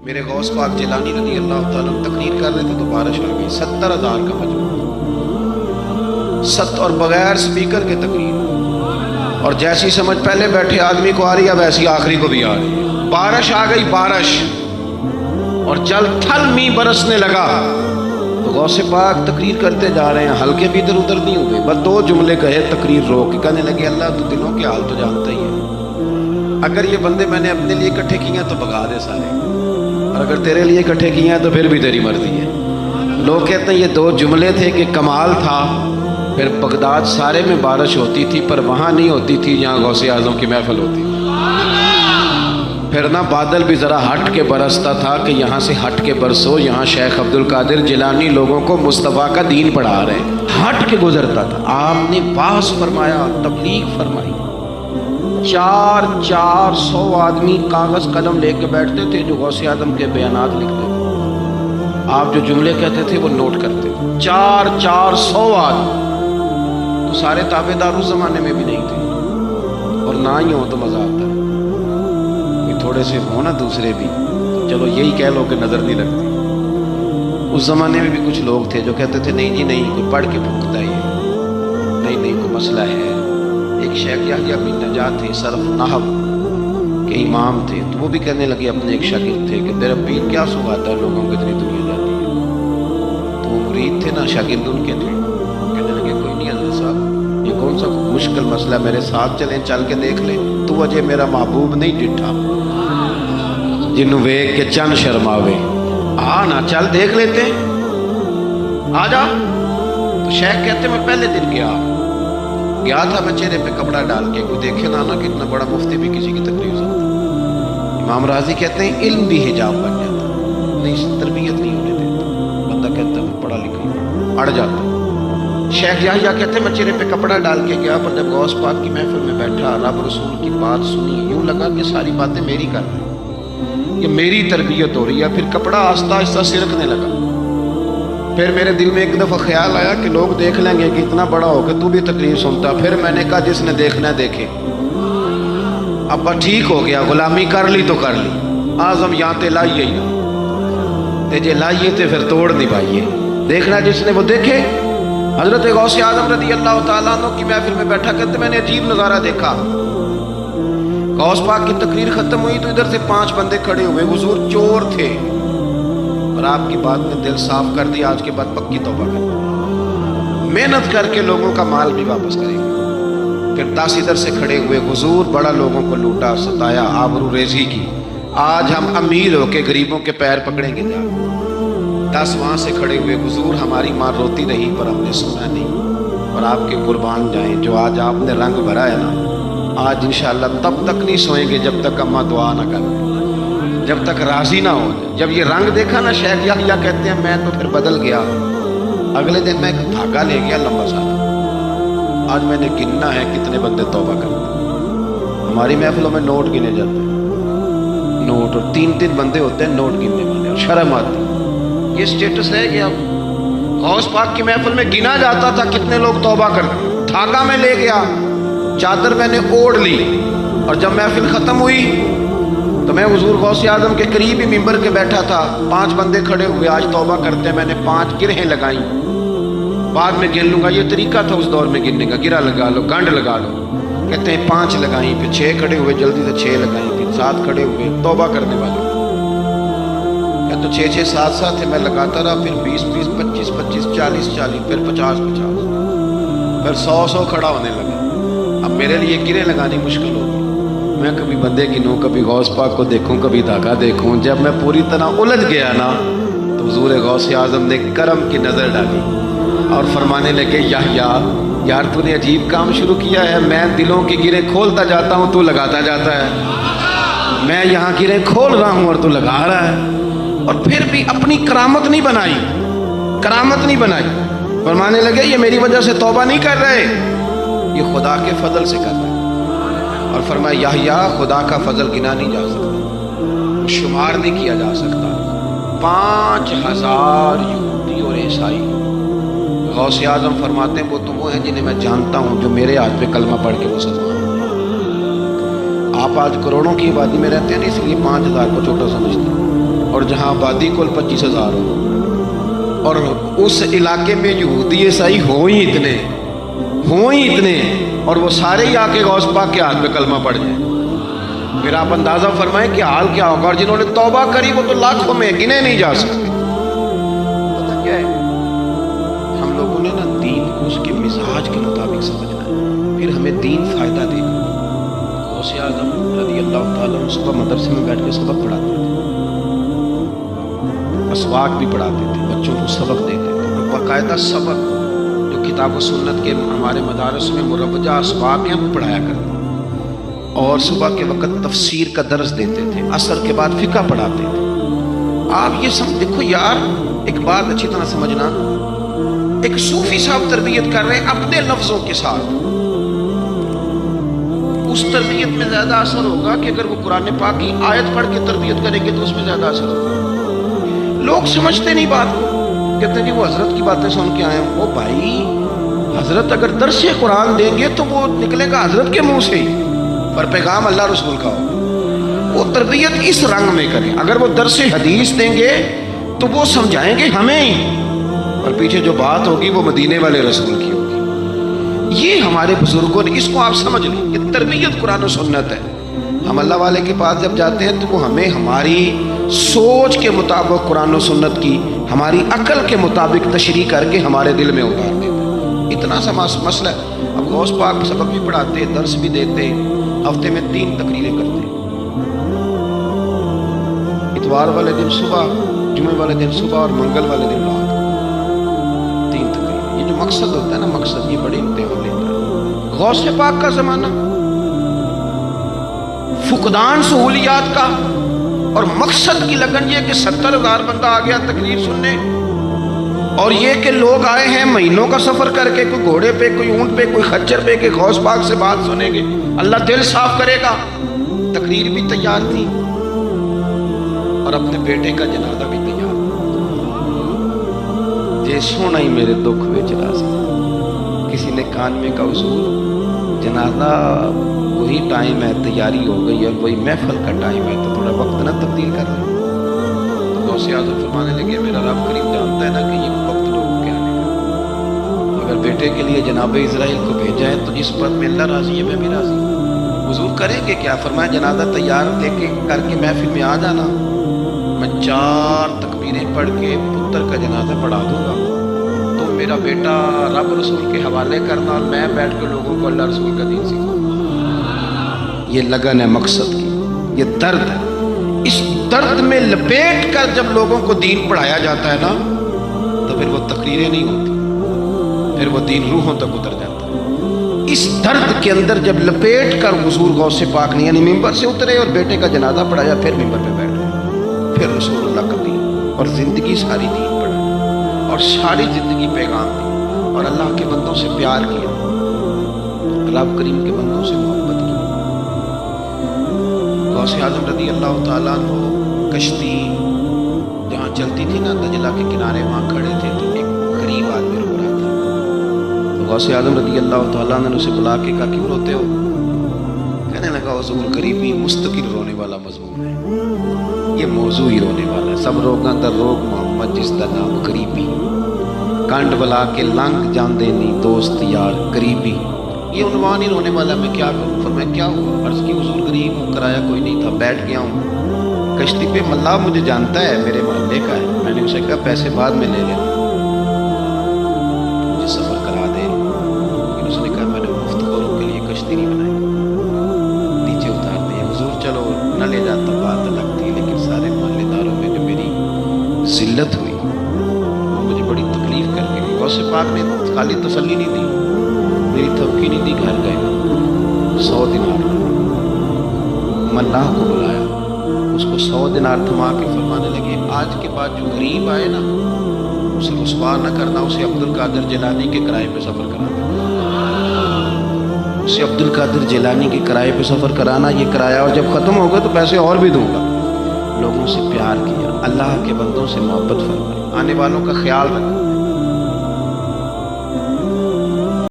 میرے غوث پاک جیلانی رضی اللہ تعالیٰ تقریر کر رہے تھے تو بارش آ گئی، 70,000 کا مجموعہ، اور بغیر سپیکر کے تقریر، اور جیسی سمجھ پہلے بیٹھے آدمی کو آ رہی ہے ویسی آخری کو بھی آ رہی ہے۔ بارش آ گئی، بارش، اور جل تھل می برسنے لگا تو غوث پاک تقریر کرتے جا رہے ہیں، ہلکے بھی ادھر ادھر نہیں ہوئے، بس 2 جملے کہے تقریر روک کے، کہنے لگے اللہ تو دلوں کے حال تو جانتا ہی ہے، اگر یہ بندے میں نے اپنے لیے اکٹھے کیے ہیں تو بھگا دے سارے، اور اگر تیرے لیے اکٹھے کیے ہیں تو پھر بھی تیری مرضی ہے۔ لوگ کہتے ہیں یہ 2 جملے تھے کہ کمال تھا۔ پھر بغداد سارے میں بارش ہوتی تھی پر وہاں نہیں ہوتی تھی جہاں غوث اعظم کی محفل ہوتی تھی۔ پھر نہ بادل بھی ذرا ہٹ کے برستا تھا کہ یہاں سے ہٹ کے برسو، یہاں شیخ عبد القادر جیلانی لوگوں کو مصطفیٰ کا دین پڑھا رہے ہیں، ہٹ کے گزرتا تھا۔ آپ نے باس فرمایا، تبلیغ فرمائی، 400 آدمی کاغذ قلم لے کے بیٹھتے تھے جو غوث اعظم کے بیانات لکھتے تھے، آپ جو جملے کہتے تھے وہ نوٹ کرتے تھے، 400 آدمی، تو سارے تابع دار اس زمانے میں بھی نہیں تھے، اور نہ ہی ہو تو مزہ آتا ہے، تھوڑے سے ہو نا دوسرے بھی، چلو یہی کہہ لو کہ نظر نہیں لگتی۔ اس زمانے میں بھی کچھ لوگ تھے جو کہتے تھے نہیں جی نہیں، کوئی پڑھ کے پھونکتا ہے، نہیں کوئی مسئلہ ہے۔ ایک شیخ یحییٰ بن نجات تھے، صرف نحو کے امام تھے، تو وہ بھی کہنے لگے اپنے ایک شاگرد تھے کہ تیرا پیر کیا سکھاتا ہے لوگوں کو اتنی دنیا جاتی ہے، تو وہ مرید تھے نا، شاگرد ان کے تھے، کہنے لگے کوئی نہیں حضرت صاحب، یہ کون سا مشکل مسئلہ، میرے ساتھ چلیں، چل کے دیکھ لیں، تو وجہ میرا محبوب نہیں ڈٹھا جنوں ویک کے چند شرماوے، نا چل دیکھ لیتے ہیں، آ جا۔ تو شیخ کہتے میں پہلے دن گیا تھا میں چہرے پہ کپڑا ڈال کے، کوئی دیکھے نہ کتنا بڑا مفتی بھی کسی کی تقریر سنتا۔ امام راضی کہتے ہیں علم بھی حجاب بن جاتا، نہیں تربیت نہیں ہونے دیتا، بندہ کہتا ہے پڑھا لکھا اڑ جاتا۔ شیخ یحییٰ کہتے ہیں میں چہرے پہ کپڑا ڈال کے گیا، پر جب غوث پاک کی محفل میں بیٹھا، رب رسول کی بات سنی، یوں لگا کہ ساری باتیں میری کر رہی ہیں، یہ میری تربیت ہو رہی ہے۔ پھر کپڑا آہستہ آہستہ سرکنے لگا، پھر میرے دل میں ایک دفعہ خیال آیا کہ لوگ دیکھ لیں گے کہ اتنا بڑا ہو کہ تو بھی تقریر سنتا۔ پھر میں نے کہا جس نے دیکھنا ہے دیکھے، اب ٹھیک ہو گیا، غلامی کر لی تو کر لی، اعظم یہاں تے لائیے ہی نہ تے جے لائیے تے پھر توڑ نہیں پائیے، دیکھنا جس نے وہ دیکھے۔ حضرت غوث اعظم رضی اللہ تعالیٰ عنہ کی محفل میں بیٹھا کرتے میں نے عجیب نظارہ دیکھا۔ غوث پاک کی تقریر ختم ہوئی تو ادھر سے 5 بندے کھڑے ہوئے، حضور چور تھے، اور آپ کی بات نے دل صاف کر دیا، آج کے بعد پکی توبہ کر، محنت کر کے لوگوں کا مال بھی واپس کریں گے۔ پھر 10 ادھر سے کھڑے ہوئے، حضور بڑا لوگوں کو لوٹا ستایا، آبرو ریزی کی، آج ہم امیر ہو کے غریبوں کے پیر پکڑیں گے جا۔ 10 وہاں سے کھڑے ہوئے، حضور ہماری ماں روتی رہی پر ہم نے سنا نہیں، اور آپ کے قربان جائیں جو آج آپ نے رنگ بھرا ہے نا، آج انشاءاللہ تب تک نہیں سوئیں گے جب تک اماں دعا نہ کریں، جب تک راضی نہ ہو جائے۔ جب یہ رنگ دیکھا نا، شیخ یحییٰ کہتے ہیں میں تو پھر بدل گیا، اگلے دن میں ایک دھاگا لے گیا لمبا سارا، آج میں نے گننا ہے کتنے بندے توبہ کرتے ہیں۔ ہماری محفلوں میں نوٹ گنے جاتے ہیں، نوٹ، اور 3 بندے ہوتے ہیں نوٹ گننے والے، اور شرم آتی ہے، یہ سٹیٹس رہ گیا۔ غوث پاک کی محفل میں گنا جاتا تھا کتنے لوگ توبہ کرتے، دھاگا میں لے گیا، چادر میں نے اوڑھ لی، اور جب محفل ختم ہوئی تو میں حضور غوث اعظم کے قریب ہی ممبر کے بیٹھا تھا، 5 بندے کھڑے ہوئے، آج توبہ کرتے ہیں، میں نے 5 گرہیں لگائیں، بعد میں گن لوں گا، یہ طریقہ تھا اس دور میں گننے کا، گرہ لگا لو، گنڈ لگا لو، کہتے ہیں 5 لگائیں، پھر 6 کھڑے ہوئے، جلدی سے 6 لگائیں، پھر 7 کھڑے ہوئے توبہ کرنے والے، تو 6 7 تھے، میں لگاتا رہا، پھر 20 25 40 پھر 50 پھر 100 کھڑا ہونے لگا۔ اب میرے لیے گرے لگانی مشکل ہوگی، میں کبھی بندے گنوں، کبھی غوث پاک کو دیکھوں، کبھی دھاگا دیکھوں۔ جب میں پوری طرح الجھ گیا نا تو حضور غوث اعظم نے کرم کی نظر ڈالی اور فرمانے لگے یحییٰ یار تو نے عجیب کام شروع کیا ہے، میں دلوں کی گریں کھولتا جاتا ہوں، تو لگاتا جاتا ہے، میں یہاں گریں کھول رہا ہوں اور تو لگا رہا ہے، اور پھر بھی اپنی کرامت نہیں بنائی، فرمانے لگے یہ میری وجہ سے توبہ نہیں کر رہے، یہ خدا کے فضل سے کر رہے، اور فرمایا یحییٰ خدا کا فضل گنا نہیں جا سکتا، شمار نہیں کیا جا سکتا، 5000 یہودی اور عیسائی۔ غوث اعظم فرماتے ہیں وہ تو وہ ہیں جنہیں میں جانتا ہوں جو میرے ہاتھ پہ کلمہ پڑھ کے مسلمان۔ آپ آج کروڑوں کی آبادی میں رہتے ہیں نا، اس لیے 5000 کو چھوٹا سمجھتے ہیں، اور اور جہاں آبادی کل 25,000 ہو، اور اس علاقے میں یہودی عیسائی ہوں ہی اتنے اور وہ سارے ہی آ کے غوث پاک کے ہاتھ میں کلمہ پڑھ جائیں، پھر آپ اندازہ فرمائیں کہ حال کیا ہوگا۔ اور جنہوں نے توبہ کری وہ تو لاکھوں میں گنے نہیں جا سکتے۔ پتہ کیا ہے، ہم لوگوں نے نا دین کو اس کے مزاج کے مطابق سمجھنا ہے، پھر ہمیں دین فائدہ دے گا۔ غوث اعظم رضی اللہ تعالیٰ عنہ صبح مدرسے میں بیٹھ کے سبق پڑھاتے تھے، اسواق بھی پڑھاتے تھے، بچوں کو سبق دیتے تھے، باقاعدہ سبق جو کتاب و سنت کے ہمارے مدارس میں مروجہ اسواق ہیں وہ پڑھایا کرتے تھے، اور صبح کے وقت تفسیر کا درس دیتے تھے، عصر کے بعد فقہ پڑھاتے تھے۔ آپ یہ دیکھو یار، ایک بات اچھی طرح سمجھنا، ایک صوفی صاحب تربیت کر رہے ہیں اپنے لفظوں کے ساتھ، اس تربیت میں زیادہ اثر ہوگا کہ اگر وہ قرآن پاک کی آیت پڑھ کے تربیت کریں گے تو اس میں زیادہ اثر ہوگا۔ لوگ سمجھتے نہیں بات کو، کہتے ہیں کہ وہ حضرت کی باتیں سن کے آئے ہیں۔ وہ بھائی، حضرت اگر درس قرآن دیں گے تو وہ نکلے گا حضرت کے منہ سے ہی، پر پیغام اللہ رسول کا ہوگا۔ وہ تربیت اس رنگ میں کریں۔ اگر وہ درس حدیث دیں گے تو وہ سمجھائیں گے ہمیں ہی، اور پیچھے جو بات ہوگی وہ مدینے والے رسول کی ہوگی۔ یہ ہمارے بزرگوں نے، اس کو آپ سمجھ لیں، یہ تربیت قرآن و سنت ہے۔ ہم اللہ والے کے پاس جب جاتے ہیں تو وہ ہمیں ہماری سوچ کے مطابق قرآن و سنت کی، ہماری عقل کے مطابق تشریح کر کے ہمارے دل میں اتار دیتے ہیں۔ اتنا سا مسئلہ ہے۔ اب غوث پاک سبق بھی پڑھاتے، درس بھی دیتے، ہفتے میں 3 تقریریں کرتے، اتوار والے دن صبح، جمعے والے دن صبح اور منگل والے دن رات کو 3 تقریریں۔ یہ جو مقصد ہوتا ہے نا، مقصد یہ بڑے امتحان لیتا ہے۔ غوث پاک کا زمانہ، فقدان سہولیات کا، اور مقصد کی لگن یہ کہ 70,000 بندہ آ گیا تقریر سننے، اور یہ کہ لوگ آئے ہیں مہینوں کا سفر کر کے، کوئی گھوڑے پہ، کوئی اونٹ پہ، کوئی خچر پہ، کہ غوث پاک سے بات سنیں گے، اللہ دل صاف کرے گا۔ تقریر بھی تیار تھی اور اپنے بیٹے کا جنازہ بھی تیار تھا۔ جے سونا ہی میرے دکھ وچ راضی، کسی نے کان میں کہا حضور جنازہ وہی ٹائم ہے، تیاری ہو گئی اور وہی محفل کا ٹائم ہے، تو تھوڑا وقت نہ تبدیل کر لیں۔ تو غوث اعظم فرمانے لگے میرا رب کریم جانتا ہے نا کہ یہ وقت لوگوں کے آنے کا، اگر بیٹے کے لیے جناب اسرائیل کو بھیجا ہے تو جس بات میں اللہ راضی ہے میں بھی راضی ہوں۔ حضور کریں گے کیا؟ فرمایا جنازہ تیار دے کے کر کے محفل میں آ جانا، میں 4 تکبیریں پڑھ کے پتر کا جنازہ پڑھا دوں گا، تو میرا بیٹا رب رسول کے حوالے کرنا اور میں بیٹھ کے لوگوں کو اللہ رسول کا دین سکھاؤں۔ یہ لگن ہے مقصد کی، یہ درد ہے۔ اس درد میں لپیٹ کر جب لوگوں کو دین پڑھایا جاتا ہے نا، تو پھر وہ تقریریں نہیں ہوتی، پھر وہ دین روحوں تک اتر جاتا ہے۔ اس درد کے اندر جب لپیٹ کر حضور غوث پاک نے، یعنی ممبر سے اترے اور بیٹے کا جنازہ پڑھایا، پھر ممبر پہ بیٹھ گئے، پھر رسول اللہ کا دین، اور زندگی ساری دین پڑھا، اور ساری زندگی پیغام دی، اور اللہ کے بندوں سے پیار کیا، رب کریم کے بندوں سے محبت کی۔ غوث اعظم رضی اللہ تعالیٰ عنہ کشتی جہاں چلتی تھی نا دجلہ کے کنارے، وہاں کھڑے تھے تو ایک غریب آدمی رو رہا تھا۔ تو غوث اعظم رضی اللہ تعالیٰ عنہ نے اسے بلا کے کہا کیوں روتے ہو؟ کہنے لگا حضور غریبی مستقل رونے والا مضمون ہے، یہ موضوع ہی رونے والا ہے۔ سب روگاں دا روگ محمد جس دا نام غریبی، کانڈ بلا کے لنگ جاندے نہیں دوست یار غریبی، یہ عنوان ہی رونے والا۔ میں کیا کروں؟ فرمایا کیا ہوا؟ عرض کی حضور غریب ہوں، کرایہ کوئی نہیں تھا، بیٹھ گیا ہوں کشتی پہ، ملا مجھے جانتا ہے، میرے محلے کا ہے، میں نے اسے کہا پیسے بعد میں لے لینا، مجھے سفر کرا دے، لیکن اس نے کہا میں نے مفت خوروں کے لیے کشتی نہیں بنائی، نیچے اتار دے۔ حضور چلو نہ لے جاتا بات الگ تھی، لیکن سارے محلے داروں میں جو میری ذلت ہوئی وہ مجھے بڑی تکلیف کر کے، غوث پاک نے خالی تسلی نہیں دی، میری تھپکی نہیں دی، گھر گئے 100 دینار ملاح کو بلایا، اس کو 100 دینار تھما کے فرمانے لگے آج کے بعد جو غریب آئے نا اسے رسوا نہ کرنا، اسے عبد القادر جیلانی کے کرائے پہ سفر کرانا، اسے عبد القادر جیلانی کے کرائے پہ سفر کرانا، یہ کرایہ اور جب ختم ہوگا تو پیسے اور بھی دوں گا۔ لوگوں سے پیار کیا، اللہ کے بندوں سے محبت فرمائی، آنے والوں کا خیال رکھا۔